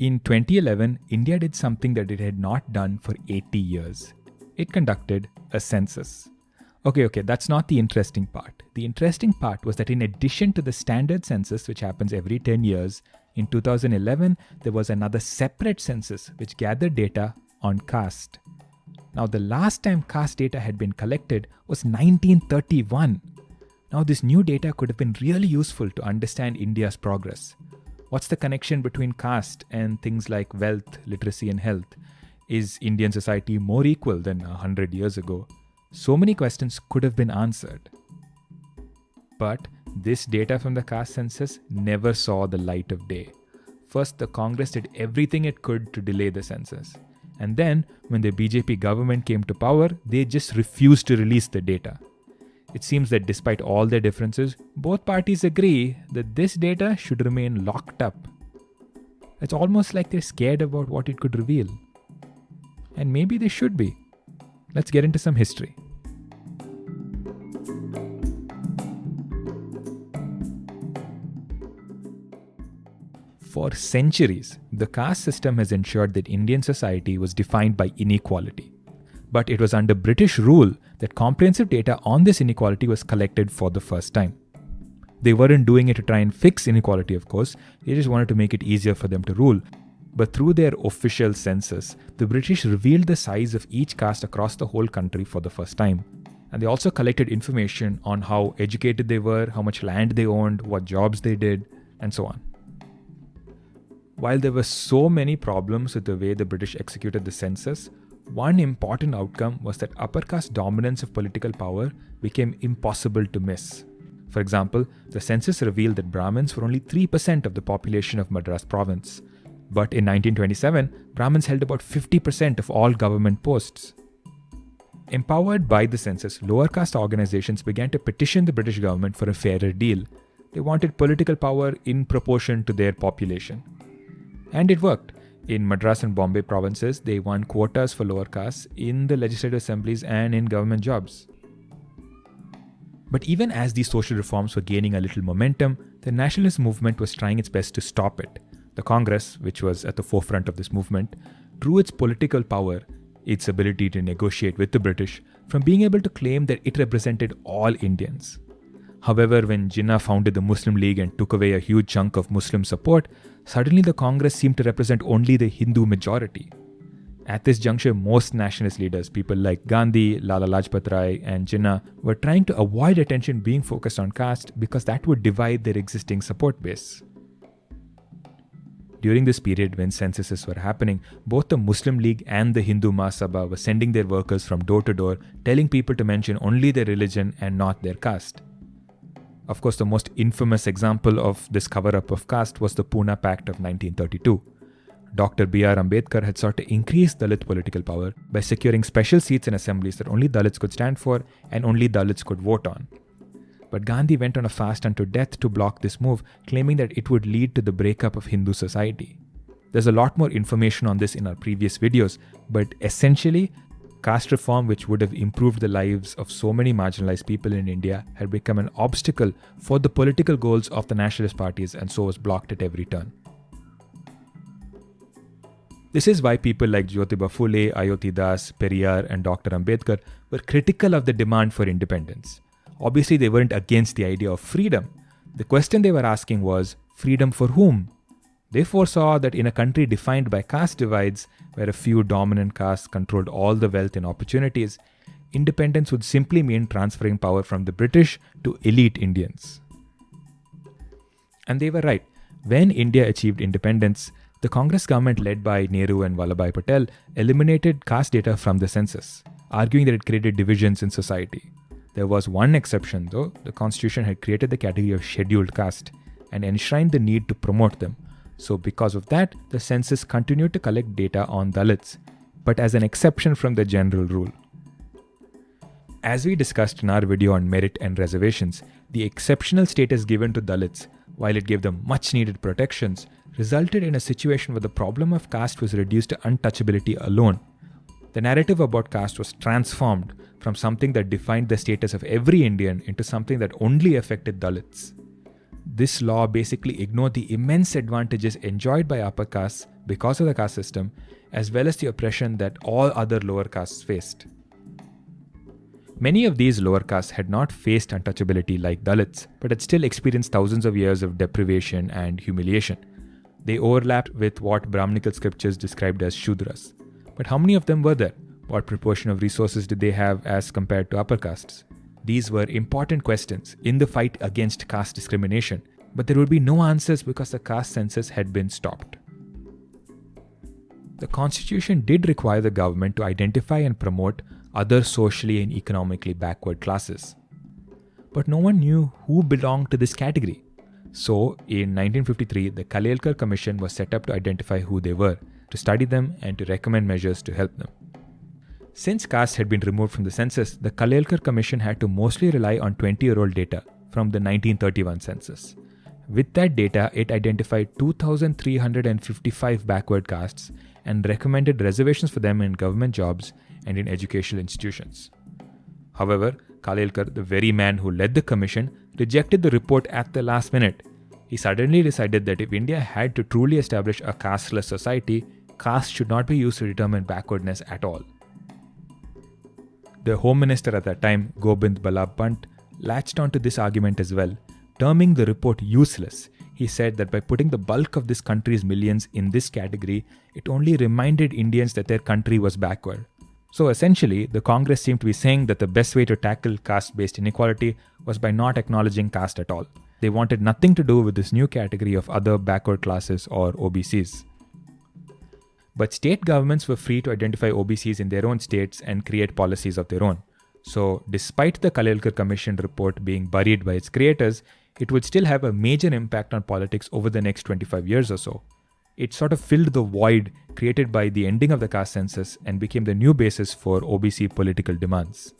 In 2011, India did something that it had not done for 80 years. It conducted a census. Okay, that's not the interesting part. The interesting part was that in addition to the standard census, which happens every 10 years, in 2011, there was another separate census which gathered data on caste. Now, the last time caste data had been collected was 1931. Now, this new data could have been really useful to understand India's progress. What's the connection between caste and things like wealth, literacy, and health? Is Indian society more equal than 100 years ago? So many questions could have been answered. But this data from the caste census never saw the light of day. First, the Congress did everything it could to delay the census. And then, when the BJP government came to power, they just refused to release the data. It seems that despite all their differences, both parties agree that this data should remain locked up. It's almost like they're scared about what it could reveal. And maybe they should be. Let's get into some history. For centuries, the caste system has ensured that Indian society was defined by inequality. But it was under British rule that comprehensive data on this inequality was collected for the first time. They weren't doing it to try and fix inequality, of course, they just wanted to make it easier for them to rule. But through their official census, the British revealed the size of each caste across the whole country for the first time. And they also collected information on how educated they were, how much land they owned, what jobs they did, and so on. While there were so many problems with the way the British executed the census, one important outcome was that upper caste dominance of political power became impossible to miss. For example, the census revealed that Brahmins were only 3% of the population of Madras province. But in 1927, Brahmins held about 50% of all government posts. Empowered by the census, lower caste organizations began to petition the British government for a fairer deal. They wanted political power in proportion to their population. And it worked. In Madras and Bombay provinces, they won quotas for lower castes in the legislative assemblies and in government jobs. But even as these social reforms were gaining a little momentum, the nationalist movement was trying its best to stop it. The Congress, which was at the forefront of this movement, drew its political power, its ability to negotiate with the British, from being able to claim that it represented all Indians. However, when Jinnah founded the Muslim League and took away a huge chunk of Muslim support, suddenly the Congress seemed to represent only the Hindu majority. At this juncture, most nationalist leaders, people like Gandhi, Lala Lajpat Rai, and Jinnah, were trying to avoid attention being focused on caste because that would divide their existing support base. During this period when censuses were happening, both the Muslim League and the Hindu Mahasabha were sending their workers from door to door, telling people to mention only their religion and not their caste. Of course, the most infamous example of this cover-up of caste was the Pune Pact of 1932. Dr. B.R. Ambedkar had sought to increase Dalit political power by securing special seats in assemblies that only Dalits could stand for and only Dalits could vote on. But Gandhi went on a fast unto death to block this move, claiming that it would lead to the breakup of Hindu society. There's a lot more information on this in our previous videos, but essentially, caste reform, which would have improved the lives of so many marginalized people in India, had become an obstacle for the political goals of the nationalist parties and so was blocked at every turn. This is why people like Jyotiba Phule, Ayodhya Das, Periyar and Dr. Ambedkar were critical of the demand for independence. Obviously, they weren't against the idea of freedom. The question they were asking was, freedom for whom? They foresaw that in a country defined by caste divides, where a few dominant castes controlled all the wealth and opportunities, independence would simply mean transferring power from the British to elite Indians. And they were right. When India achieved independence, the Congress government led by Nehru and Vallabhbhai Patel eliminated caste data from the census, arguing that it created divisions in society. There was one exception though. The constitution had created the category of scheduled caste and enshrined the need to promote them. So because of that, the census continued to collect data on Dalits, but as an exception from the general rule. As we discussed in our video on merit and reservations, the exceptional status given to Dalits, while it gave them much needed protections, resulted in a situation where the problem of caste was reduced to untouchability alone. The narrative about caste was transformed from something that defined the status of every Indian into something that only affected Dalits. This law basically ignored the immense advantages enjoyed by upper castes because of the caste system, as well as the oppression that all other lower castes faced. Many of these lower castes had not faced untouchability like Dalits, but had still experienced thousands of years of deprivation and humiliation. They overlapped with what Brahminical scriptures described as Shudras. But how many of them were there? What proportion of resources did they have as compared to upper castes? These were important questions in the fight against caste discrimination, but there would be no answers because the caste census had been stopped. The constitution did require the government to identify and promote other socially and economically backward classes. But no one knew who belonged to this category. So, in 1953, the Kallolkar Commission was set up to identify who they were, to study them and to recommend measures to help them. Since caste had been removed from the census, the Kallolkar Commission had to mostly rely on 20-year-old data from the 1931 census. With that data, it identified 2,355 backward castes and recommended reservations for them in government jobs and in educational institutions. However, Kallolkar, the very man who led the commission, rejected the report at the last minute. He suddenly decided that if India had to truly establish a casteless society, caste should not be used to determine backwardness at all. The Home Minister at that time, Gobind Ballabh Pant, latched onto this argument as well, terming the report useless. He said that by putting the bulk of this country's millions in this category, it only reminded Indians that their country was backward. So essentially, the Congress seemed to be saying that the best way to tackle caste-based inequality was by not acknowledging caste at all. They wanted nothing to do with this new category of other backward classes or OBCs. But state governments were free to identify OBCs in their own states and create policies of their own. So, despite the Kallolkar Commission report being buried by its creators, it would still have a major impact on politics over the next 25 years or so. It sort of filled the void created by the ending of the caste census and became the new basis for OBC political demands.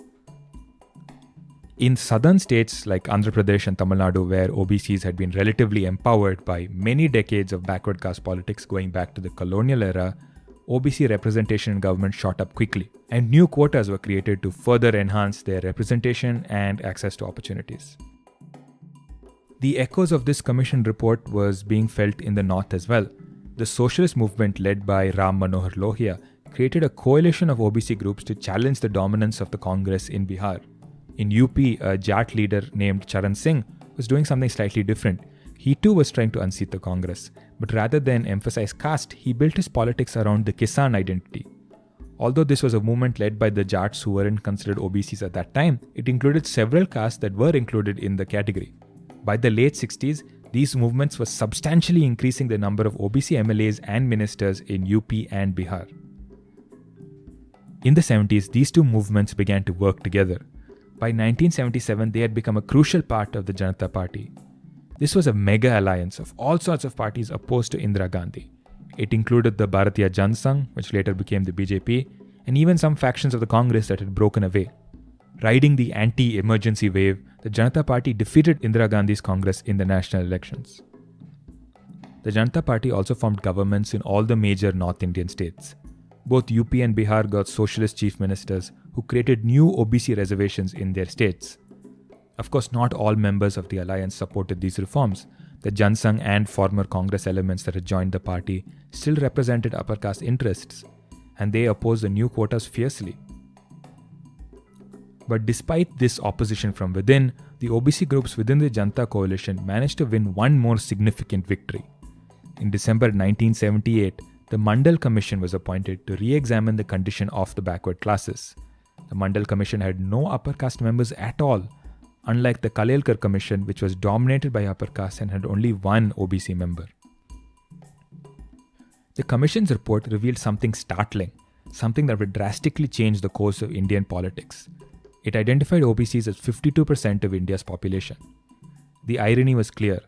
In southern states like Andhra Pradesh and Tamil Nadu, where OBCs had been relatively empowered by many decades of backward caste politics going back to the colonial era, OBC representation in government shot up quickly, and new quotas were created to further enhance their representation and access to opportunities. The echoes of this commission report was being felt in the north as well. The socialist movement led by Ram Manohar Lohia created a coalition of OBC groups to challenge the dominance of the Congress in Bihar. In UP, a Jat leader named Charan Singh was doing something slightly different. He too was trying to unseat the Congress, but rather than emphasize caste, he built his politics around the Kisan identity. Although this was a movement led by the Jats who weren't considered OBCs at that time, it included several castes that were included in the category. By the late 60s, these movements were substantially increasing the number of OBC MLAs and ministers in UP and Bihar. In the 70s, these two movements began to work together. By 1977, they had become a crucial part of the Janata Party. This was a mega alliance of all sorts of parties opposed to Indira Gandhi. It included the Bharatiya Jan Sangh, which later became the BJP, and even some factions of the Congress that had broken away. Riding the anti-emergency wave, the Janata Party defeated Indira Gandhi's Congress in the national elections. The Janata Party also formed governments in all the major North Indian states. Both UP and Bihar got socialist chief ministers who created new OBC reservations in their states. Of course, not all members of the alliance supported these reforms. The Jan Sangh and former Congress elements that had joined the party still represented upper caste interests, and they opposed the new quotas fiercely. But despite this opposition from within, the OBC groups within the Janata coalition managed to win one more significant victory. In December 1978, the Mandal Commission was appointed to re-examine the condition of the backward classes. The Mandal Commission had no upper caste members at all, unlike the Kallolkar Commission, which was dominated by upper caste and had only one OBC member. The Commission's report revealed something startling, something that would drastically change the course of Indian politics. It identified OBCs as 52% of India's population. The irony was clear.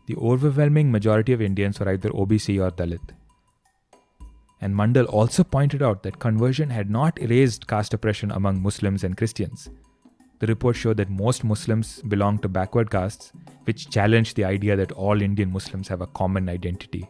The overwhelming majority of Indians were either OBC or Dalit. And Mandal also pointed out that conversion had not erased caste oppression among Muslims and Christians. The report showed that most Muslims belong to backward castes, which challenged the idea that all Indian Muslims have a common identity.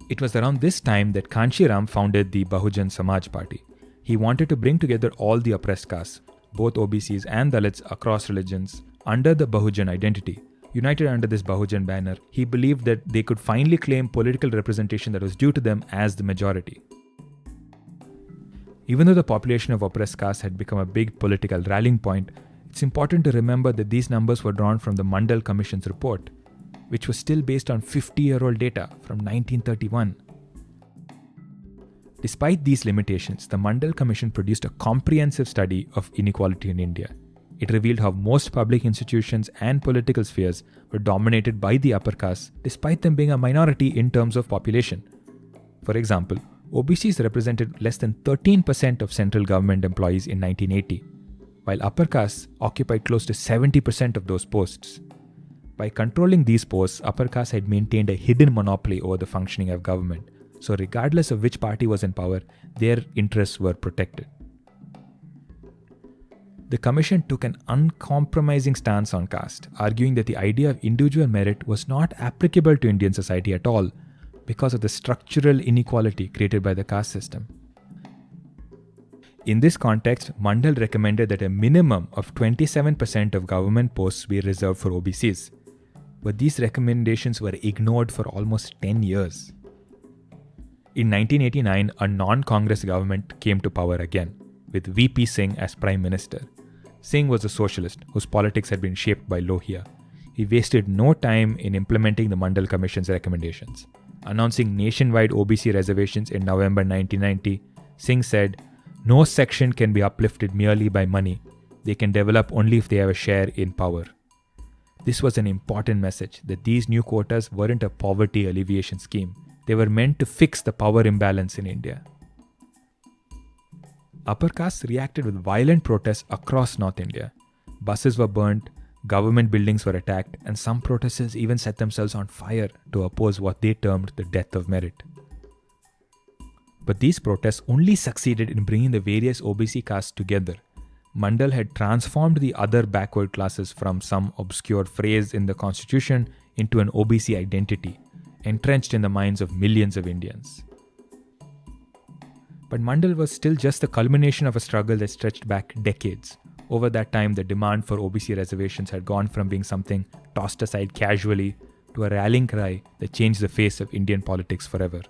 It was around this time that Kanshi Ram founded the Bahujan Samaj Party. He wanted to bring together all the oppressed castes, both OBCs and Dalits across religions, under the Bahujan identity, United under this Bahujan banner, he believed that they could finally claim political representation that was due to them as the majority. Even though the population of oppressed castes had become a big political rallying point, it's important to remember that these numbers were drawn from the Mandal Commission's report, which was still based on 50-year-old data from 1931. Despite these limitations, the Mandal Commission produced a comprehensive study of inequality in India. It revealed how most public institutions and political spheres were dominated by the upper castes, despite them being a minority in terms of population. For example, OBCs represented less than 13% of central government employees in 1980, while upper castes occupied close to 70% of those posts. By controlling these posts, upper castes had maintained a hidden monopoly over the functioning of government, so regardless of which party was in power, their interests were protected. The commission took an uncompromising stance on caste, arguing that the idea of individual merit was not applicable to Indian society at all because of the structural inequality created by the caste system. In this context, Mandal recommended that a minimum of 27% of government posts be reserved for OBCs. But these recommendations were ignored for almost 10 years. In 1989, a non-Congress government came to power again, with VP Singh as Prime Minister. Singh was a socialist whose politics had been shaped by Lohia. He wasted no time in implementing the Mandal Commission's recommendations. Announcing nationwide OBC reservations in November 1990, Singh said, "No section can be uplifted merely by money. They can develop only if they have a share in power." This was an important message that these new quotas weren't a poverty alleviation scheme. They were meant to fix the power imbalance in India. Upper castes reacted with violent protests across North India. Buses were burnt, government buildings were attacked, and some protesters even set themselves on fire to oppose what they termed the death of merit. But these protests only succeeded in bringing the various OBC castes together. Mandal had transformed the other backward classes from some obscure phrase in the constitution into an OBC identity, entrenched in the minds of millions of Indians. But Mandal was still just the culmination of a struggle that stretched back decades. Over that time, the demand for OBC reservations had gone from being something tossed aside casually to a rallying cry that changed the face of Indian politics forever.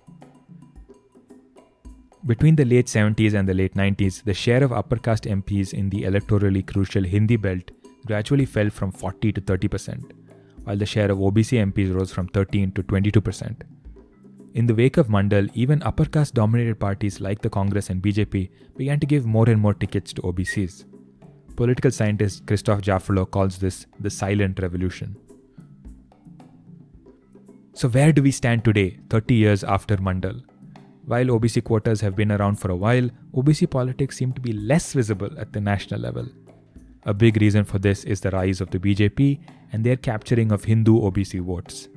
Between the late 70s and the late 90s, the share of upper caste MPs in the electorally crucial Hindi belt gradually fell from 40 to 30%, while the share of OBC MPs rose from 13 to 22%. In the wake of Mandal, even upper caste dominated parties like the Congress and BJP began to give more and more tickets to OBCs. Political scientist Christoph Jaffalo calls this the silent revolution. So where do we stand today, 30 years after Mandal? While OBC quotas have been around for a while, OBC politics seem to be less visible at the national level. A big reason for this is the rise of the BJP and their capturing of Hindu OBC votes.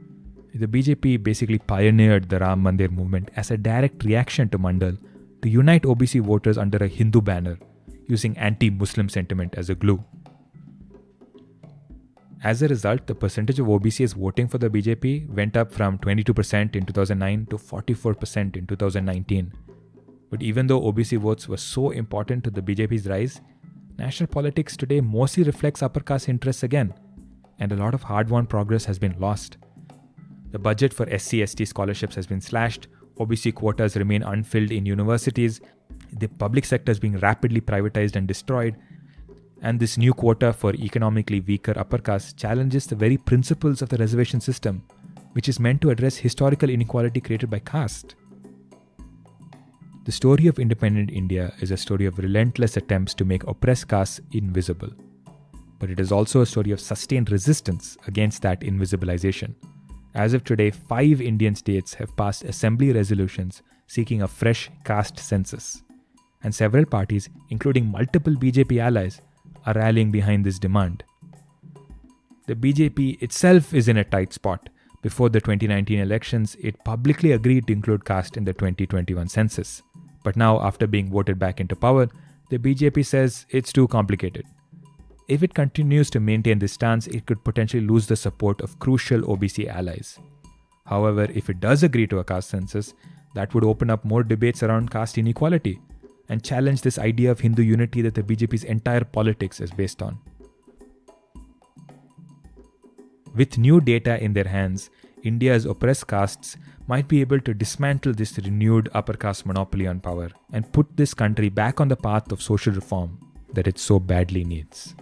The BJP basically pioneered the Ram Mandir movement as a direct reaction to Mandal to unite OBC voters under a Hindu banner, using anti-Muslim sentiment as a glue. As a result, the percentage of OBCs voting for the BJP went up from 22% in 2009 to 44% in 2019. But even though OBC votes were so important to the BJP's rise, national politics today mostly reflects upper caste interests again, and a lot of hard-won progress has been lost. The budget for SC/ST scholarships has been slashed, OBC quotas remain unfilled in universities, the public sector is being rapidly privatized and destroyed, and this new quota for economically weaker upper castes challenges the very principles of the reservation system, which is meant to address historical inequality created by caste. The story of independent India is a story of relentless attempts to make oppressed castes invisible. But it is also a story of sustained resistance against that invisibilization. As of today, 5 Indian states have passed assembly resolutions seeking a fresh caste census. And several parties, including multiple BJP allies, are rallying behind this demand. The BJP itself is in a tight spot. Before the 2019 elections, it publicly agreed to include caste in the 2021 census. But now, after being voted back into power, the BJP says it's too complicated. If it continues to maintain this stance, it could potentially lose the support of crucial OBC allies. However, if it does agree to a caste census, that would open up more debates around caste inequality and challenge this idea of Hindu unity that the BJP's entire politics is based on. With new data in their hands, India's oppressed castes might be able to dismantle this renewed upper caste monopoly on power and put this country back on the path of social reform that it so badly needs.